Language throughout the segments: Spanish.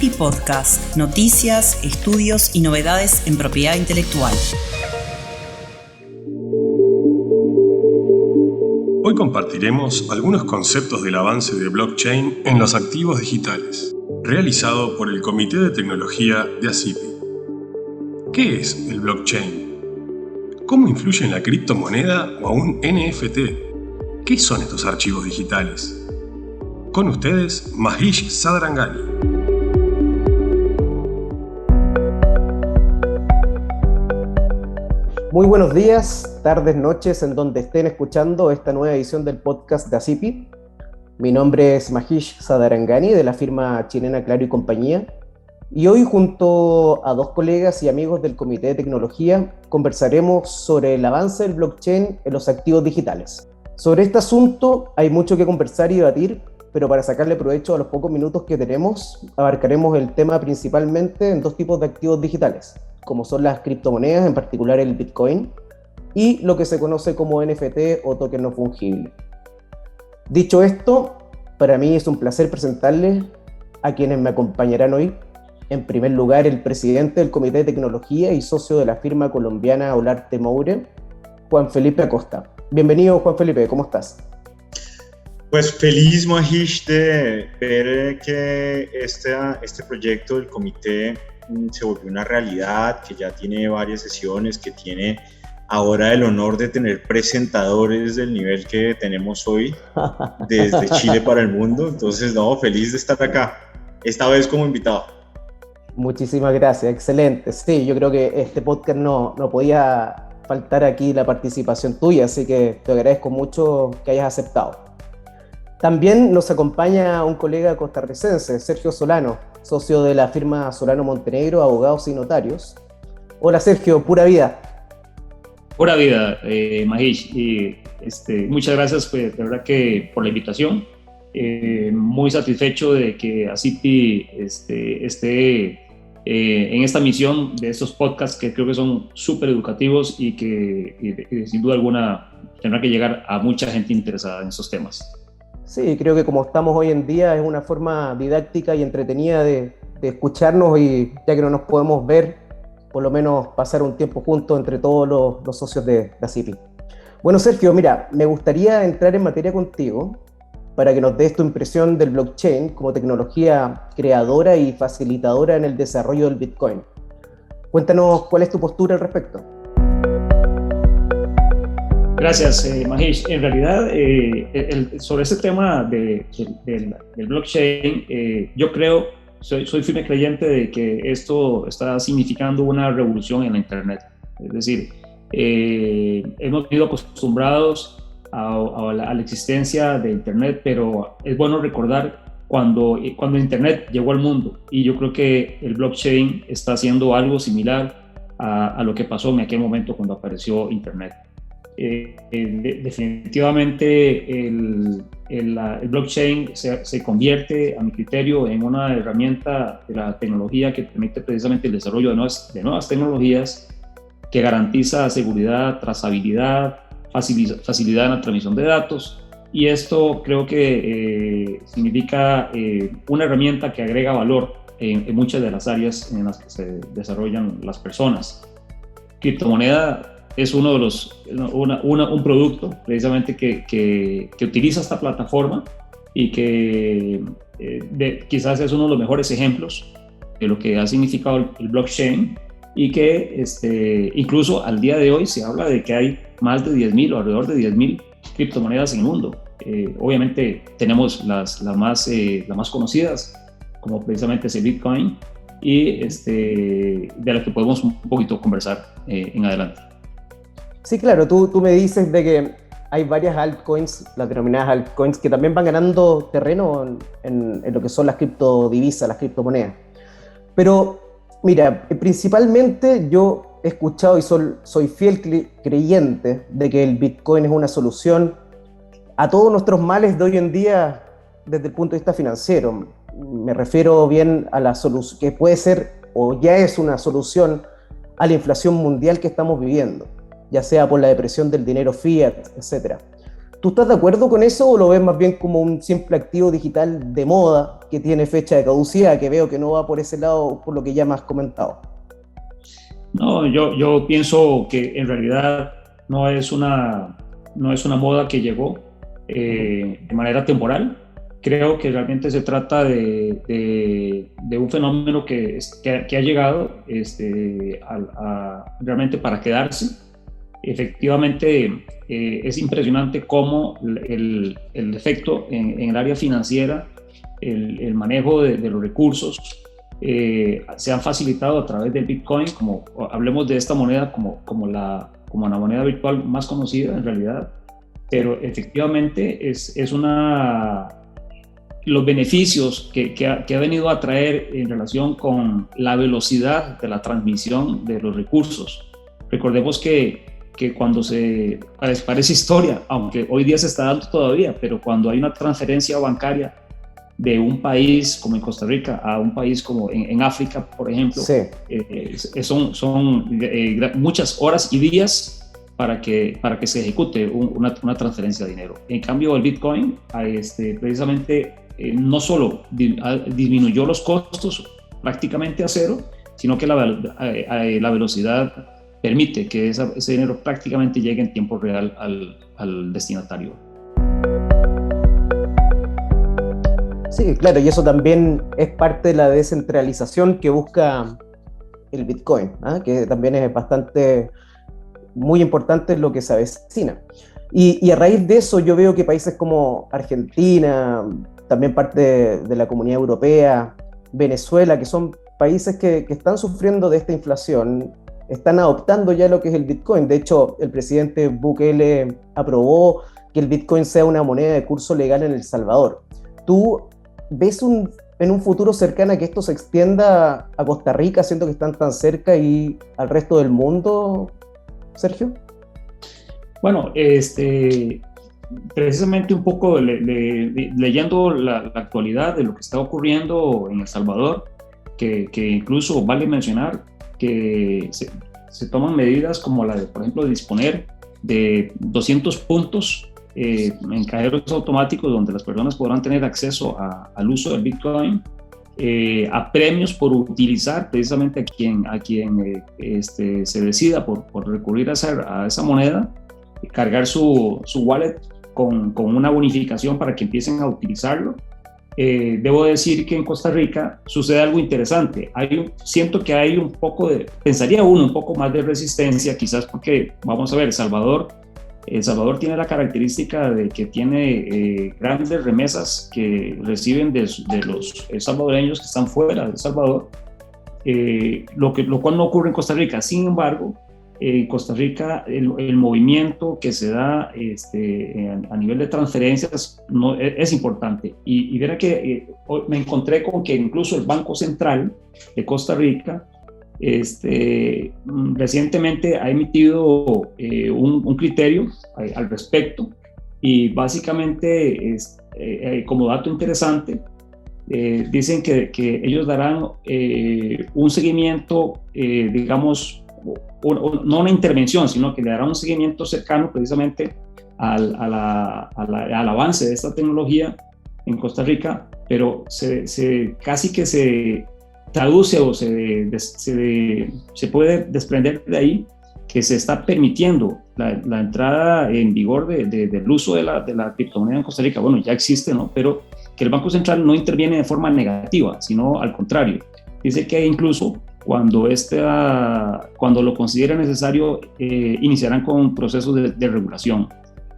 ACIPI Podcast, noticias, estudios y novedades en propiedad intelectual. Hoy compartiremos algunos conceptos del avance de blockchain en los activos digitales, realizado por el Comité de Tecnología de ACIPI. ¿Qué es el blockchain? ¿Cómo influye en la criptomoneda o un NFT? ¿Qué son estos archivos digitales? Con ustedes, Mahish Sadarangani. Muy buenos días, tardes, noches, en donde estén escuchando esta nueva edición del podcast de ACIPI. Mi nombre es Mahish Sadarangani, de la firma chilena Claro y Compañía, y hoy junto a dos colegas y amigos del Comité de Tecnología conversaremos sobre el avance del blockchain en los activos digitales. Sobre este asunto hay mucho que conversar y debatir, pero para sacarle provecho a los pocos minutos que tenemos, abarcaremos el tema principalmente en dos tipos de activos digitales, como son las criptomonedas, en particular el Bitcoin, y lo que se conoce como NFT o token no fungible. Dicho esto, para mí es un placer presentarles a quienes me acompañarán hoy. En primer lugar, el presidente del Comité de Tecnología y socio de la firma colombiana Olarte Moure, Juan Felipe Acosta. Bienvenido, Juan Felipe, ¿cómo estás? Pues feliz, Mahish, de ver que este proyecto del comité se volvió una realidad, que ya tiene varias sesiones, que tiene ahora el honor de tener presentadores del nivel que tenemos hoy desde Chile para el mundo. Entonces, no, feliz de estar acá, esta vez como invitado. Muchísimas gracias, excelente. Sí, yo creo que este podcast no podía faltar aquí la participación tuya, así que te agradezco mucho que hayas aceptado. También nos acompaña un colega costarricense, Sergio Solano, socio de la firma Solano Montenegro, abogados y notarios. Hola Sergio, pura vida. Pura vida, Mahish. Muchas gracias pues, de verdad que por la invitación. Muy satisfecho de que ACIPI esté en esta misión de estos podcasts que creo que son súper educativos y que sin duda alguna tendrá que llegar a mucha gente interesada en estos temas. Sí, creo que como estamos hoy en día es una forma didáctica y entretenida de escucharnos, y ya que no nos podemos ver, por lo menos pasar un tiempo juntos entre todos los socios de ACIPI. Bueno, Sergio, mira, me gustaría entrar en materia contigo para que nos des tu impresión del blockchain como tecnología creadora y facilitadora en el desarrollo del Bitcoin. Cuéntanos cuál es tu postura al respecto. Gracias, Mahish. En realidad, sobre este tema del blockchain, yo creo, soy firme creyente de que esto está significando una revolución en la Internet. Es decir, hemos sido acostumbrados a la existencia de Internet, pero es bueno recordar cuando Internet llegó al mundo, y yo creo que el blockchain está haciendo algo similar a lo que pasó en aquel momento cuando apareció Internet. Definitivamente el blockchain se convierte, a mi criterio, en una herramienta de la tecnología que permite precisamente el desarrollo de nuevas tecnologías, que garantiza seguridad, trazabilidad, facilidad en la transmisión de datos, y esto creo que significa una herramienta que agrega valor en muchas de las áreas en las que se desarrollan las personas. Criptomoneda es uno de un producto precisamente que utiliza esta plataforma y que quizás es uno de los mejores ejemplos de lo que ha significado el blockchain, y que incluso al día de hoy se habla de que hay más de 10.000 o alrededor de 10.000 criptomonedas en el mundo. Obviamente tenemos las más conocidas, como precisamente ese Bitcoin, y de las que podemos un poquito conversar en adelante. Sí, claro, tú me dices de que hay varias altcoins, las denominadas altcoins, que también van ganando terreno en lo que son las criptodivisas, las criptomonedas. Pero, mira, principalmente yo he escuchado y soy fiel creyente de que el Bitcoin es una solución a todos nuestros males de hoy en día desde el punto de vista financiero. Me refiero bien a la solución, que puede ser o ya es una solución a la inflación mundial que estamos viviendo, ya sea por la depresión del dinero fiat, etc. ¿Tú estás de acuerdo con eso o lo ves más bien como un simple activo digital de moda que tiene fecha de caducidad, que veo que no va por ese lado, por lo que ya me has comentado? No, yo pienso que en realidad no es una moda que llegó de manera temporal. Creo que realmente se trata de un fenómeno que ha llegado realmente para quedarse. Efectivamente, es impresionante cómo el efecto en el área financiera, el manejo de los recursos, se han facilitado a través del Bitcoin, como hablemos de esta moneda como la moneda virtual más conocida en realidad, pero efectivamente los beneficios que ha venido a traer en relación con la velocidad de la transmisión de los recursos. Recordemos que cuando parece historia, aunque hoy día se está dando todavía, pero cuando hay una transferencia bancaria de un país como en Costa Rica a un país como en África, por ejemplo, sí. Son muchas horas y días para que se ejecute una transferencia de dinero. En cambio, el Bitcoin precisamente no solo disminuyó los costos prácticamente a cero, sino que la velocidad permite que ese dinero prácticamente llegue en tiempo real al destinatario. Sí, claro, y eso también es parte de la descentralización que busca el Bitcoin, que también es muy importante lo que se avecina. Y a raíz de eso yo veo que países como Argentina, también parte de la Comunidad Europea, Venezuela, que son países que están sufriendo de esta inflación, están adoptando ya lo que es el Bitcoin. De hecho, el presidente Bukele aprobó que el Bitcoin sea una moneda de curso legal en El Salvador. ¿Tú ves en un futuro cercano que esto se extienda a Costa Rica, siendo que están tan cerca, y al resto del mundo, Sergio? Bueno, precisamente un poco leyendo la actualidad de lo que está ocurriendo en El Salvador, que incluso vale mencionar que se toman medidas como la de, por ejemplo, disponer de 200 puntos en cajeros automáticos donde las personas podrán tener acceso al uso del Bitcoin, a premios por utilizar precisamente a quien se decida por recurrir a esa moneda, cargar su wallet con una bonificación para que empiecen a utilizarlo. Debo decir que en Costa Rica sucede algo interesante. Siento que hay un poco un poco más de resistencia, quizás porque, vamos a ver, El Salvador tiene la característica de que tiene grandes remesas que reciben de los salvadoreños que están fuera de El Salvador, lo cual no ocurre en Costa Rica. Sin embargo, en Costa Rica el movimiento que se da a nivel de transferencias es importante. Y verá que me encontré con que incluso el Banco Central de Costa Rica recientemente ha emitido un criterio al respecto, y básicamente como dato interesante dicen que ellos darán un seguimiento, digamos, no una intervención, sino que le darán un seguimiento cercano precisamente al avance de esta tecnología en Costa Rica, pero casi que se traduce o se puede desprender de ahí que se está permitiendo la entrada en vigor del uso de la criptomoneda en Costa Rica. Bueno, ya existe, ¿no? Pero que el Banco Central no interviene de forma negativa, sino al contrario. Dice que incluso cuando lo considera necesario, iniciarán con procesos de regulación,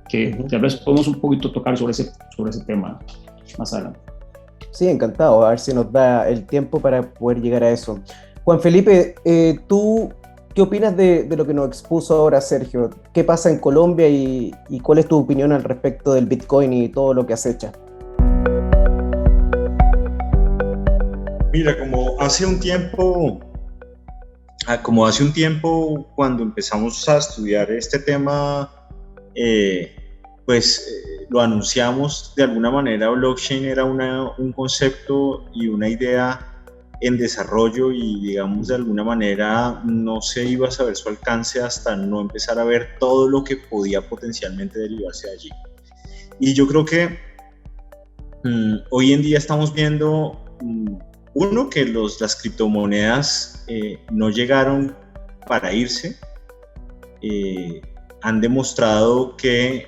que tal vez podemos un poquito tocar sobre ese tema más adelante. Sí, encantado, a ver si nos da el tiempo para poder llegar a eso. Juan Felipe, ¿tú qué opinas de lo que nos expuso ahora Sergio? ¿Qué pasa en Colombia y cuál es tu opinión al respecto del Bitcoin y todo lo que acecha? Mira, como hace un tiempo cuando empezamos a estudiar este tema, lo anunciamos de alguna manera. Blockchain era un concepto y una idea en desarrollo, y digamos de alguna manera no se iba a saber su alcance hasta no empezar a ver todo lo que podía potencialmente derivarse de allí. Y yo creo que hoy en día estamos viendo, uno, que las criptomonedas no llegaron para irse, han demostrado que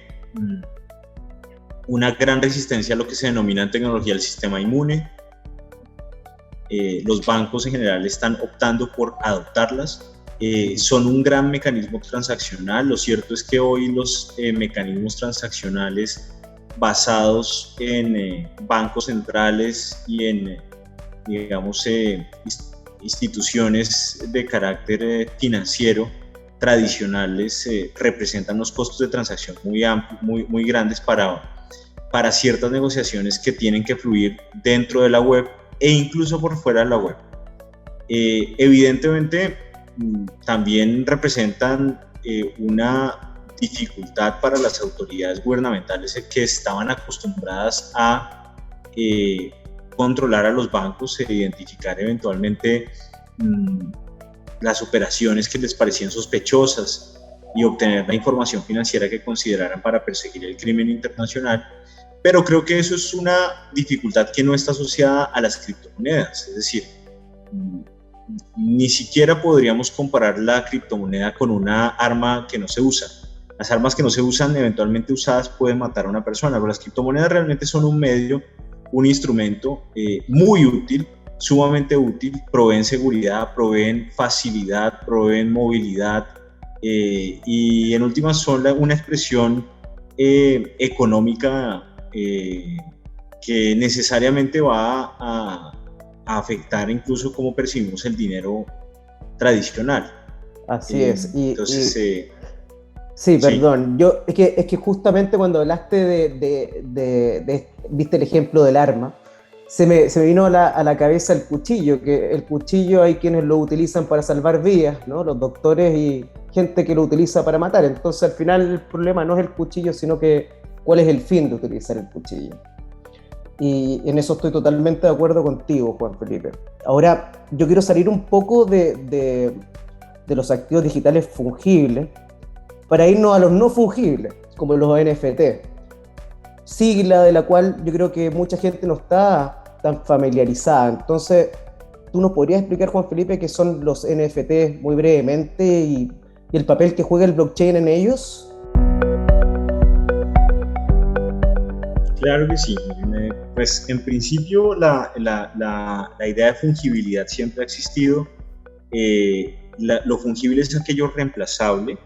una gran resistencia a lo que se denomina en tecnología el sistema inmune. Los bancos en general están optando por adoptarlas. Son un gran mecanismo transaccional. Lo cierto es que hoy los mecanismos transaccionales basados en bancos centrales y en, digamos, instituciones de carácter financiero tradicionales representan unos costos de transacción muy grandes para ciertas negociaciones que tienen que fluir dentro de la web e incluso por fuera de la web. Evidentemente, también representan una dificultad para las autoridades gubernamentales que estaban acostumbradas a controlar a los bancos e identificar eventualmente las operaciones que les parecían sospechosas y obtener la información financiera que consideraran para perseguir el crimen internacional. Pero creo que eso es una dificultad que no está asociada a las criptomonedas, es decir, ni siquiera podríamos comparar la criptomoneda con una arma que no se usa. Las armas que no se usan, eventualmente usadas, pueden matar a una persona, pero las criptomonedas realmente son un medio, un instrumento muy útil, sumamente útil, proveen seguridad, proveen facilidad, proveen movilidad y en últimas son una expresión económica que necesariamente va a afectar incluso cómo percibimos el dinero tradicional. Así es. Entonces, sí, perdón. Es que justamente cuando hablaste viste el ejemplo del arma, se me vino a la cabeza el cuchillo, que el cuchillo hay quienes lo utilizan para salvar vidas, ¿no? Los doctores y gente que lo utiliza para matar. Entonces al final el problema no es el cuchillo, sino que cuál es el fin de utilizar el cuchillo. Y en eso estoy totalmente de acuerdo contigo, Juan Felipe. Ahora, yo quiero salir un poco de los activos digitales fungibles para irnos a los no fungibles, como los NFT. Sigla de la cual yo creo que mucha gente no está tan familiarizada. Entonces, ¿tú nos podrías explicar, Juan Felipe, qué son los NFT muy brevemente y el papel que juega el blockchain en ellos? Claro que sí. Pues en principio la idea de fungibilidad siempre ha existido. Lo fungible es aquello reemplazable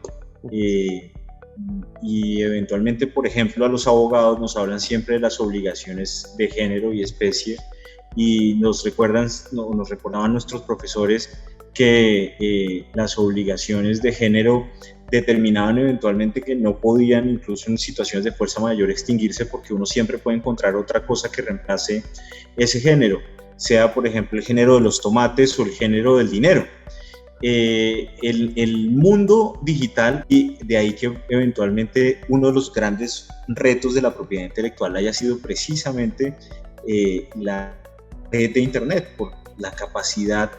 y eventualmente, por ejemplo, a los abogados nos hablan siempre de las obligaciones de género y especie y nos recordaban nuestros profesores que las obligaciones de género determinaban eventualmente que no podían, incluso en situaciones de fuerza mayor, extinguirse porque uno siempre puede encontrar otra cosa que reemplace ese género, sea por ejemplo el género de los tomates o el género del dinero. El mundo digital, y de ahí que eventualmente uno de los grandes retos de la propiedad intelectual haya sido precisamente la red de Internet, por la capacidad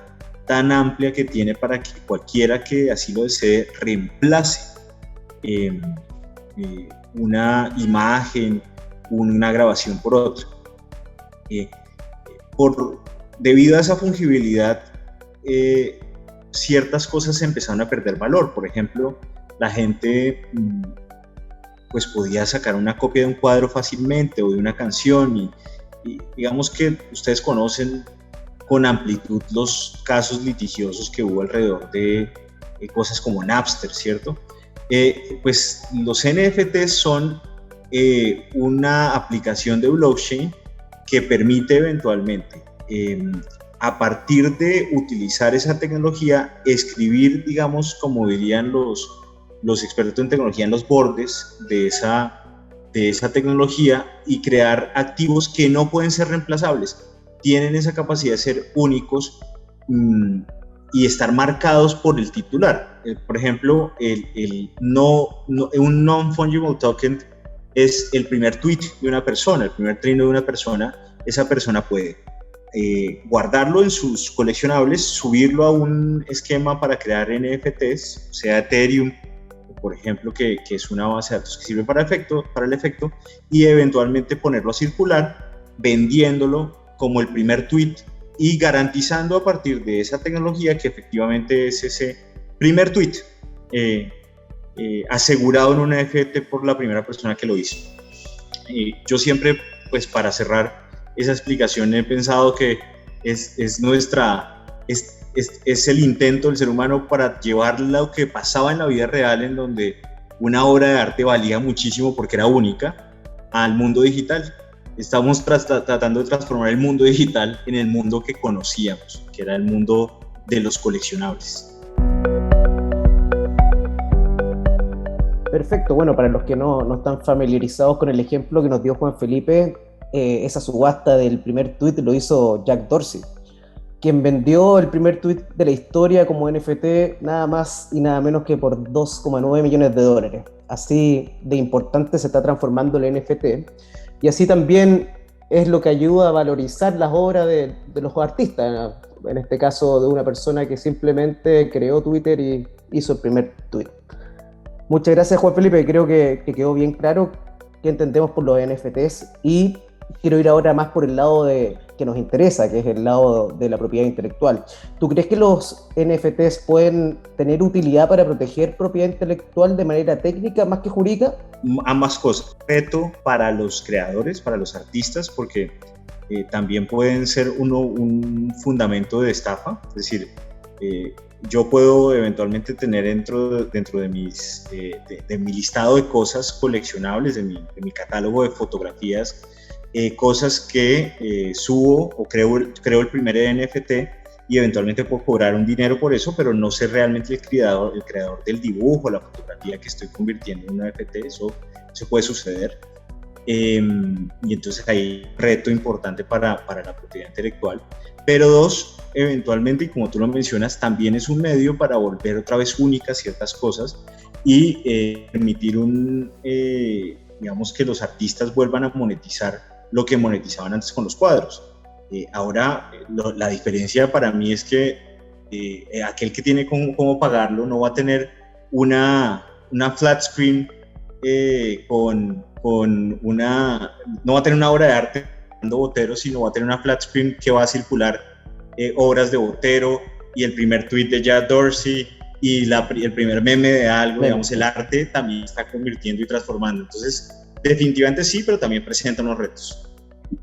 tan amplia que tiene para que cualquiera que así lo desee reemplace una imagen, una grabación por otra. Debido a esa fungibilidad, ciertas cosas empezaron a perder valor. Por ejemplo, la gente pues podía sacar una copia de un cuadro fácilmente o de una canción y digamos que ustedes conocen con amplitud los casos litigiosos que hubo alrededor de cosas como Napster, ¿cierto? Pues los NFTs son una aplicación de blockchain que permite eventualmente, a partir de utilizar esa tecnología, escribir, digamos, como dirían los expertos en tecnología, en los bordes de esa tecnología y crear activos que no pueden ser reemplazables. Tienen esa capacidad de ser únicos y estar marcados por el titular. Por ejemplo, un non-fungible token es el primer tweet de una persona, el primer trino de una persona. Esa persona puede guardarlo en sus coleccionables, subirlo a un esquema para crear NFTs, sea Ethereum, por ejemplo, que es una base de datos que sirve para el efecto, y eventualmente ponerlo a circular, vendiéndolo como el primer tweet y garantizando a partir de esa tecnología que efectivamente es ese primer tweet asegurado en un NFT por la primera persona que lo hizo. Yo siempre, pues para cerrar esa explicación, he pensado que es el intento del ser humano para llevar lo que pasaba en la vida real, en donde una obra de arte valía muchísimo porque era única, al mundo digital. Estamos tratando de transformar el mundo digital en el mundo que conocíamos, que era el mundo de los coleccionables. Perfecto, bueno, para los que no están familiarizados con el ejemplo que nos dio Juan Felipe, esa subasta del primer tweet lo hizo Jack Dorsey, quien vendió el primer tweet de la historia como NFT nada más y nada menos que por $2,9 millones. Así de importante se está transformando el NFT, y así también es lo que ayuda a valorizar las obras de los artistas, en este caso de una persona que simplemente creó Twitter y hizo el primer tweet. Muchas gracias, Juan Felipe, creo que quedó bien claro qué entendemos por los NFTs, y quiero ir ahora más por el lado que nos interesa, que es el lado de la propiedad intelectual. ¿Tú crees que los NFTs pueden tener utilidad para proteger propiedad intelectual de manera técnica más que jurídica? Ambas cosas. Reto para los creadores, para los artistas, porque también pueden ser un fundamento de estafa. Es decir, yo puedo eventualmente tener dentro de mi listado de cosas coleccionables, de mi catálogo de fotografías, cosas que subo o creo el primer NFT, y eventualmente puedo cobrar un dinero por eso, pero no ser realmente el creador del dibujo, la fotografía que estoy convirtiendo en un NFT. Eso puede suceder. Y entonces hay un reto importante para la propiedad intelectual. Pero dos, eventualmente, y como tú lo mencionas, también es un medio para volver otra vez únicas ciertas cosas y permitir digamos, que los artistas vuelvan a monetizar lo que monetizaban antes con los cuadros. Ahora, la diferencia para mí es que aquel que tiene cómo pagarlo no va a tener una flat screen no va a tener una obra de arte de Botero, sino va a tener una flat screen que va a circular obras de Botero y el primer tweet de Jack Dorsey y el primer meme de algo. Digamos, el arte también está convirtiendo y transformando. Entonces, definitivamente sí, pero también presenta unos retos.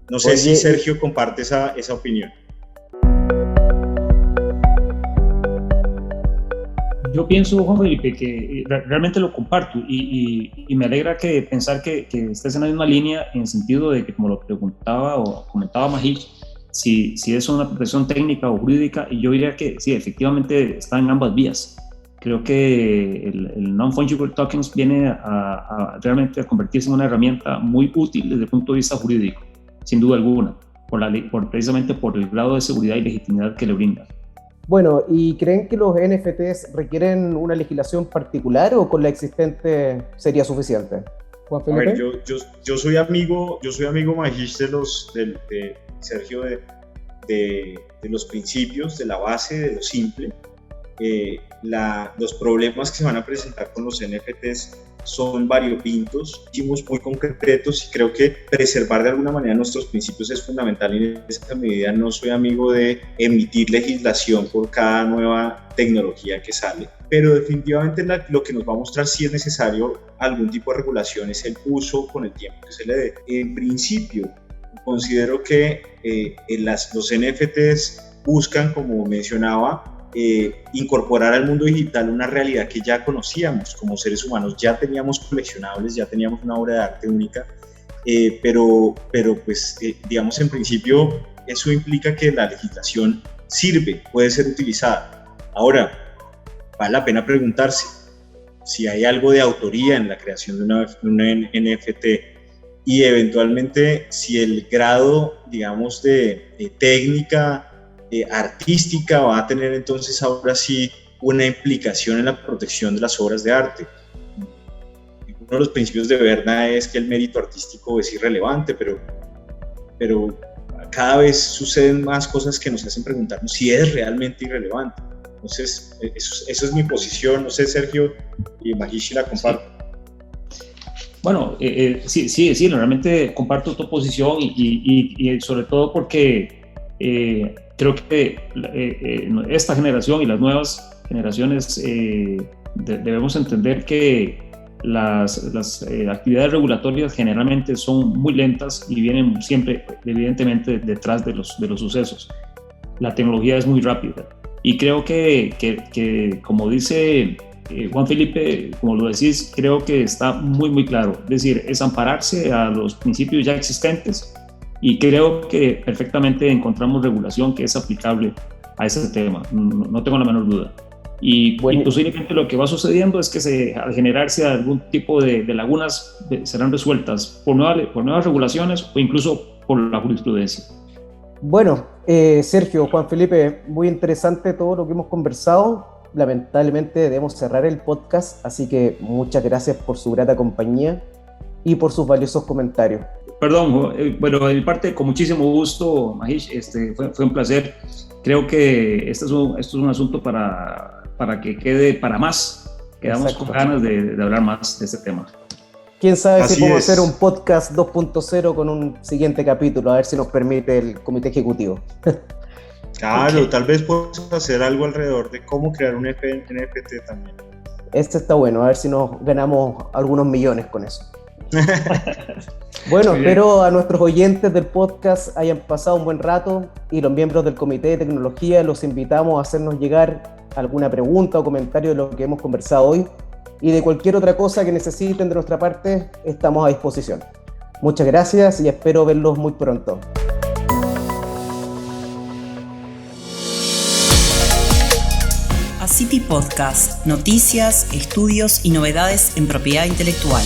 No sé si Sergio comparte esa opinión. Yo pienso, Juan Felipe, que realmente lo comparto y me alegra pensar que estés en la misma línea, en el sentido de que, como lo preguntaba o comentaba Mahish, si es una protección técnica o jurídica, y yo diría que sí, efectivamente está en ambas vías. Creo que el non-fungible tokens viene realmente a convertirse en una herramienta muy útil desde el punto de vista jurídico, sin duda alguna, precisamente por el grado de seguridad y legitimidad que le brinda. Bueno, ¿y creen que los NFTs requieren una legislación particular o con la existente sería suficiente? Juan Felipe. A ver, yo soy amigo Mahish de Sergio, de los principios, de la base, de lo simple. Los problemas que se van a presentar con los NFTs son variopintos, muy concretos, y creo que preservar de alguna manera nuestros principios es fundamental, y en esa medida no soy amigo de emitir legislación por cada nueva tecnología que sale, pero definitivamente lo que nos va a mostrar si es necesario algún tipo de regulación es el uso con el tiempo que se le dé. En principio, considero que los NFTs buscan, como mencionaba, incorporar al mundo digital una realidad que ya conocíamos como seres humanos. Ya teníamos coleccionables, ya teníamos una obra de arte única, pero pues digamos, en principio eso implica que la legislación sirve, puede ser utilizada. Ahora, vale la pena preguntarse si hay algo de autoría en la creación de una NFT, y eventualmente si el grado, digamos, de técnica artística va a tener entonces ahora sí una implicación en la protección de las obras de arte. Uno de los principios de Berna es que el mérito artístico es irrelevante, pero cada vez suceden más cosas que nos hacen preguntarnos si es realmente irrelevante. Entonces, eso es mi posición. No sé, Sergio y Mahish, si la comparto. Bueno, sí, realmente comparto tu posición y sobre todo porque creo que esta generación y las nuevas generaciones debemos entender que las actividades regulatorias generalmente son muy lentas y vienen siempre, evidentemente, detrás de los sucesos. La tecnología es muy rápida y creo que como dice Juan Felipe, como lo decís, creo que está muy, muy claro. Es decir, es ampararse a los principios ya existentes y creo que perfectamente encontramos regulación que es aplicable a ese tema, no tengo la menor duda. Y posiblemente lo que va sucediendo es que al generarse algún tipo de lagunas serán resueltas por nuevas regulaciones o incluso por la jurisprudencia. Bueno, Sergio, Juan Felipe, muy interesante todo lo que hemos conversado. Lamentablemente debemos cerrar el podcast, así que muchas gracias por su grata compañía y por sus valiosos comentarios. Perdón, bueno, de mi parte, con muchísimo gusto, Mahish, fue un placer. Creo que esto es un asunto para que quede para más. Quedamos con ganas de hablar más de este tema. Quién sabe Así si podemos es. hacer un podcast 2.0 con un siguiente capítulo, a ver si nos permite el comité ejecutivo. Claro, okay. Tal vez podemos hacer algo alrededor de cómo crear un NFT también. Este está bueno, a ver si nos ganamos algunos millones con eso. Bueno, espero a nuestros oyentes del podcast hayan pasado un buen rato y los miembros del Comité de Tecnología los invitamos a hacernos llegar alguna pregunta o comentario de lo que hemos conversado hoy y de cualquier otra cosa que necesiten de nuestra parte, estamos a disposición. Muchas gracias y espero verlos muy pronto. ACIPI Podcast, noticias, estudios y novedades en propiedad intelectual.